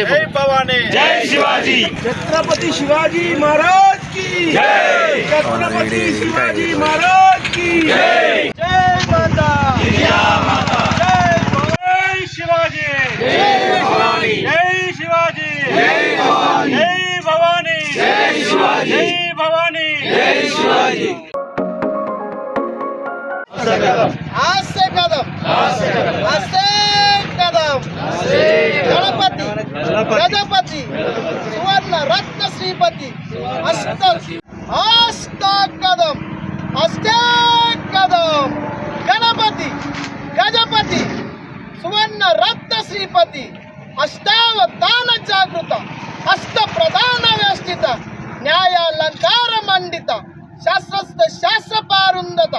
जय भवानी जय शिवाजी छत्रपति शिवाजी महाराज की जय छत्रपति शिवाजी महाराज की जय जय माता जय शिवाजी जय भवानी जय शिवाजी जय भवानी जय शिवाजी जय भवानी जय शिवाजी आस्ते कदम गणपति गजपति सुवर्ण रत्न श्रीपति अस्ते कदम गणपति गजपति सुवर्ण रत्न श्रीपति अष्टावधान जागृत अष्ट प्रधान व्यवस्थित न्यायालंकार मंडित शास्त्रस्थ शास्त्र पारुंदत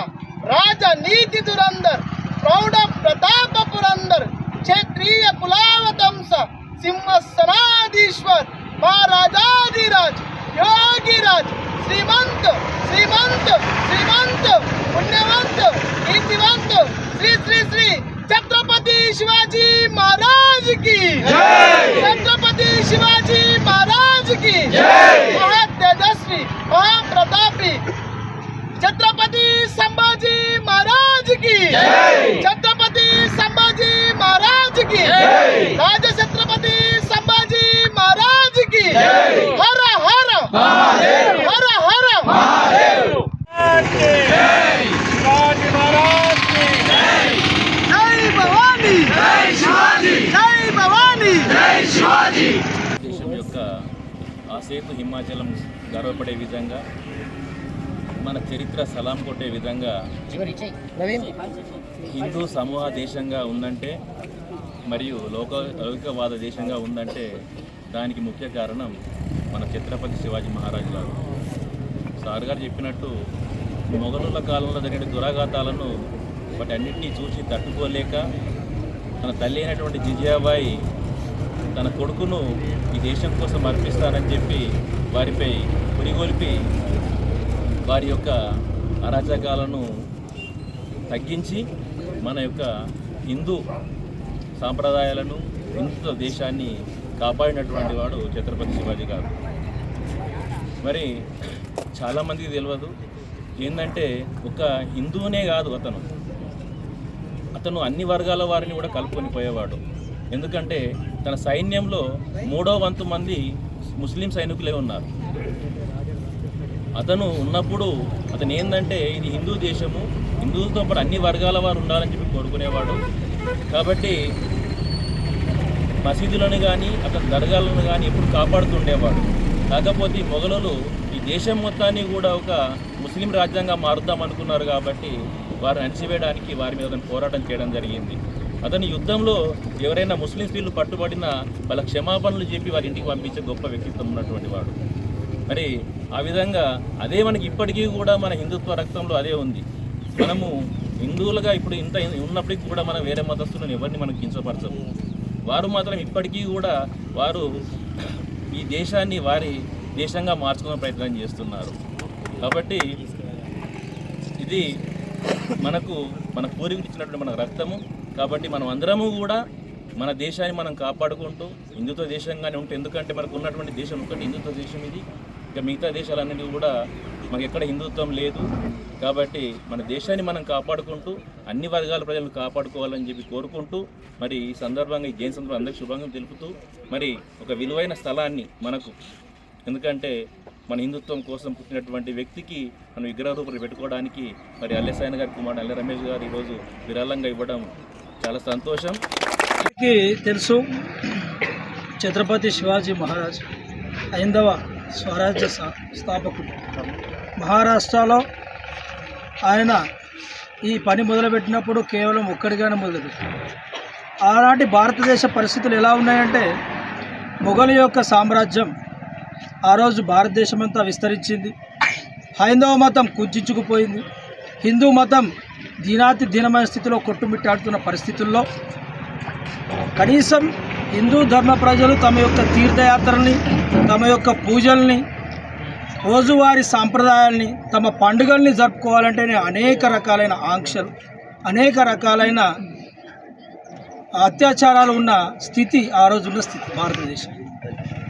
राजनीति दुरंदर प्रौढ़ प्रताप पुरंदर क्षेत्रीय कुलावतंस सिंहसनाधीश्वर महाराजाधिराज योगीराज श्रीमंत श्रीमंत श्रीमंत पुण्यवंत कीर्तिवंत श्री श्री श्री छत्रपति शिवाजी महाराज की छत्रपति शिवाजी महाराज की महातेजस्वी महाप्रतापी छत्रपति संभाजी महाराज की छत्रपति संभाजी महाराज की राज छत्रपति संभाजी महाराज की हर हर महादेव हर हर महादेव शिवाजी महाराज की जय भवानी जय शिवाजी जय भवानी जय शिवाजी దేశం యొక్క ఆసేతు హిమాచలం గర్వపడే విధంగా మన చరిత్ర సలాం కొట్టే విధంగా హిందూ సమూహ దేశంగా ఉందంటే మరియు లౌకికవాద దేశంగా ఉందంటే దానికి ముఖ్య కారణం మన ఛత్రపతి శివాజీ మహారాజు గారు. సార్ గారు చెప్పినట్టు మొఘలుల కాలంలో జరిగిన దురాఘాతాలను వాటన్నిటినీ చూసి తట్టుకోలేక తన తల్లి అయినటువంటి జిజియాబాయి తన కొడుకును ఈ దేశం కోసం అర్పిస్తానని చెప్పి వారిపై పురిగొల్పి వారి యొక్క అరాచకాలను తగ్గించి మన యొక్క హిందూ సాంప్రదాయాలను హిందుత్వ దేశాన్ని కాపాడినటువంటి వాడు ఛత్రపతి శివాజీ గారు. మరి చాలామందికి తెలియదు ఏంటంటే ఒక హిందువునే కాదు అతను అన్ని వర్గాల వారిని కూడా కలుపుకొని పోయేవాడు. ఎందుకంటే తన సైన్యంలో 3వ వంతు మంది ముస్లిం సైనికులే ఉన్నారు. అతను ఉన్నప్పుడు అతను ఏంటంటే ఇది హిందూ దేశము, హిందువులతో పాటు అన్ని వర్గాల వారు ఉండాలని చెప్పి కోరుకునేవాడు. కాబట్టి మసీదులను కానీ అతని దర్గాలను కానీ ఎప్పుడు కాపాడుతుండేవాడు. కాకపోతే మొఘలులు ఈ దేశం మొత్తాన్ని కూడా ఒక ముస్లిం రాజ్యంగా మారుద్దాం అనుకున్నారు. కాబట్టి వారిని అణిచివేయడానికి వారి మీద పోరాటం చేయడం జరిగింది. అతని యుద్ధంలో ఎవరైనా ముస్లిం స్త్రీలు పట్టుబడినా వాళ్ళ క్షమాపణలు చెప్పి వారి ఇంటికి పంపించే గొప్ప వ్యక్తిత్వం ఉన్నటువంటి వాడు. మరి ఆ విధంగా అదే మనకి ఇప్పటికీ కూడా మన హిందుత్వ రక్తంలో అదే ఉంది. మనము హిందువులుగా ఇప్పుడు ఇంత ఉన్నప్పటికీ కూడా మనం వేరే మతస్థులను ఎవరిని మనం కించపరచము. వారు మాత్రం ఇప్పటికీ కూడా వారు ఈ దేశాన్ని వారి దేశంగా మార్చుకునే ప్రయత్నం చేస్తున్నారు. కాబట్టి ఇది మనకు మన పూర్వీకులు ఇచ్చినటువంటి మన రక్తము. కాబట్టి మనం అందరము కూడా మన దేశాన్ని మనం కాపాడుకుంటూ హిందుత్వ దేశంగానే ఉంటే, ఎందుకంటే మనకు ఉన్నటువంటి దేశం ఒకటి హిందుత్వ దేశం ఇది. ఇక మిగతా దేశాలన్నిటి కూడా మనకి ఎక్కడ హిందుత్వం లేదు. కాబట్టి మన దేశాన్ని మనం కాపాడుకుంటూ అన్ని వర్గాల ప్రజలను కాపాడుకోవాలని చెప్పి కోరుకుంటూ మరి ఈ సందర్భంగా ఈ జయంతి సందర్భంగా అందరికీ శుభాకాంక్షలు తెలుపుతూ మరి ఒక విలువైన స్థలాన్ని మనకు, ఎందుకంటే మన హిందుత్వం కోసం పుట్టినటువంటి వ్యక్తికి మనం విగ్రహ రూపంలో పెట్టుకోవడానికి మరి అల్లెసాయన గారి కుమారుడు అల్లె రమేష్ గారు ఈరోజు విరాళంగా ఇవ్వడం చాలా సంతోషం. తెలుసు ఛత్రపతి శివాజీ మహారాజ్ హైందవ స్వరాజ్య స్థాపకుడు. మహారాష్ట్రలో ఆయన ఈ పని మొదలుపెట్టినప్పుడు కేవలం ఒక్కడిగానే మొదలుపెట్టారు. ఆనాటి భారతదేశ పరిస్థితులు ఎలా ఉన్నాయంటే మొఘలు యొక్క సామ్రాజ్యం ఆ రోజు భారతదేశమంతా విస్తరించింది. హైందవ మతం కుంచుకుపోయింది. హిందూ మతం దినాతి దీనమైన స్థితిలో కొట్టుమిట్టాడుతున్న పరిస్థితుల్లో కనీసం హిందూ ధర్మ ప్రజలు తమ యొక్క తీర్థయాత్రల్ని, తమ యొక్క పూజల్ని, రోజువారీ సాంప్రదాయాల్ని, తమ పండుగల్ని జరుపుకోవాలంటేనే అనేక రకాలైన ఆంక్షలు, అనేక రకాలైన అత్యాచారాలు ఉన్న స్థితి ఆ రోజు ఉన్న స్థితి భారతదేశం.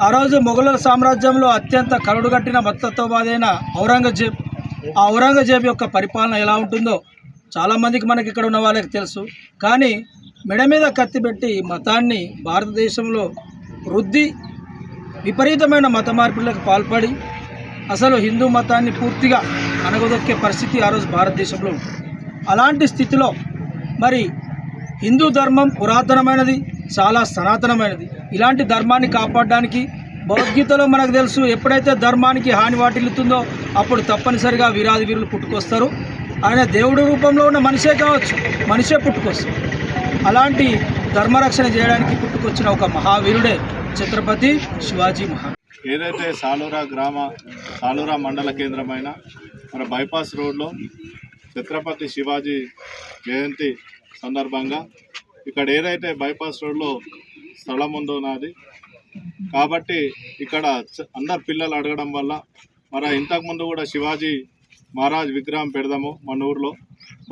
ఆ రోజు మొఘలుల సామ్రాజ్యంలో అత్యంత కరుడుగట్టిన మతత్వవాదైన ఔరంగజేబ్, ఆ ఔరంగజేబ్ యొక్క పరిపాలన ఎలా ఉంటుందో చాలామందికి మనకి ఇక్కడ ఉన్న వాళ్ళకి తెలుసు. కానీ మెడ మీద కత్తి పెట్టి మతాన్ని భారతదేశంలో వృద్ధి విపరీతమైన మత మార్పులకు పాల్పడి అసలు హిందూ మతాన్ని పూర్తిగా అణగదొక్కే పరిస్థితి ఆ రోజు భారతదేశంలో ఉంటుంది. అలాంటి స్థితిలో మరి హిందూ ధర్మం పురాతనమైనది, చాలా సనాతనమైనది. ఇలాంటి ధర్మాన్ని కాపాడడానికి భగవద్గీతలో మనకు తెలుసు, ఎప్పుడైతే ధర్మానికి హాని వాటిల్లుతుందో అప్పుడు తప్పనిసరిగా వీరాది వీరులు పుట్టుకొస్తారు. ఆయన దేవుడి రూపంలో ఉన్న మనిషే కావచ్చు, మనిషే పుట్టుకొస్తారు. అలాంటి ధర్మరక్షణ చేయడానికి పుట్టుకొచ్చిన ఒక మహావీరుడే ఛత్రపతి శివాజీ మహారాజ్. ఏదైతే సాలూరా మండల కేంద్రమైన మన బైపాస్ రోడ్లో ఛత్రపతి శివాజీ జయంతి సందర్భంగా ఇక్కడ ఏదైతే బైపాస్ రోడ్లో స్థలం ఉందో నాది కాబట్టి ఇక్కడ అందరు పిల్లలు అడగడం వల్ల మరి ఇంతకుముందు కూడా శివాజీ మహారాజ్ విగ్రహం పెడదాము మన ఊర్లో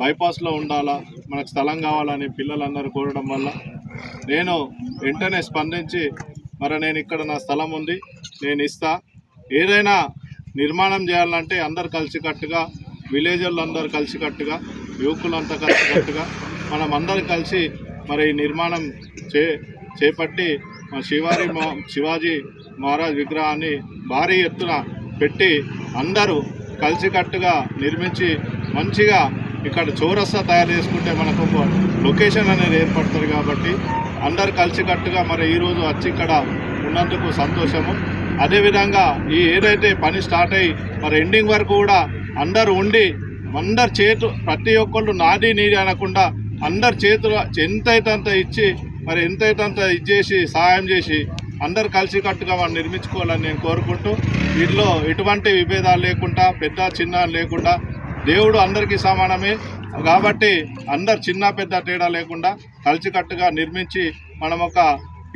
బైపాస్లో ఉండాలా, మనకు స్థలం కావాలని పిల్లలందరూ కోరడం వల్ల నేను వెంటనే స్పందించి మరి నేను ఇక్కడ నా స్థలం ఉంది, నేను ఇస్తా, ఏదైనా నిర్మాణం చేయాలంటే అందరు కలిసికట్టుగా, విలేజర్లు అందరు కలిసికట్టుగా, యువకులంతా కలిసికట్టుగా మనం అందరు కలిసి మరి నిర్మాణం చేపట్టి శివాజీ మహారాజ్ విగ్రహాన్ని భారీ ఎత్తున పెట్టి అందరూ కలిసికట్టుగా నిర్మించి మంచిగా ఇక్కడ చౌరస్తా తయారు చేసుకుంటే మనకు లొకేషన్ అనేది ఏర్పడుతుంది. కాబట్టి అందరు కలిసికట్టుగా మరి ఈరోజు వచ్చి ఇక్కడ ఉన్నందుకు సంతోషము. అదేవిధంగా ఈ ఏదైతే పని స్టార్ట్ అయ్యి మరి ఎండింగ్ వరకు కూడా అందరు ఉండి అందరు ప్రతి ఒక్కళ్ళు నాది నీది అనకుండా అందరు చేతులు ఎంతైతే అంత ఇచ్చి మరి ఎంతైతే అంత ఇచ్చేసి సహాయం చేసి అందరు కలిసికట్టుగా మనం నిర్మించుకోవాలని నేను కోరుకుంటూ, వీటిలో ఎటువంటి విభేదాలు లేకుండా పెద్ద చిన్న లేకుండా దేవుడు అందరికీ సమానమే కాబట్టి అందరు చిన్న పెద్ద తేడా లేకుండా కలిసికట్టుగా నిర్మించి మనం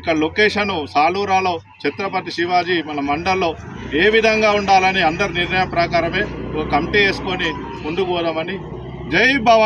ఇక్కడ లొకేషను సాలూరాలో ఛత్రపతి శివాజీ మన మండల్లో ఏ విధంగా ఉండాలని అందరి నిర్ణయం ప్రకారమే ఒక కమిటీ వేసుకొని ముందుకు పోదామని. జై భవానీ.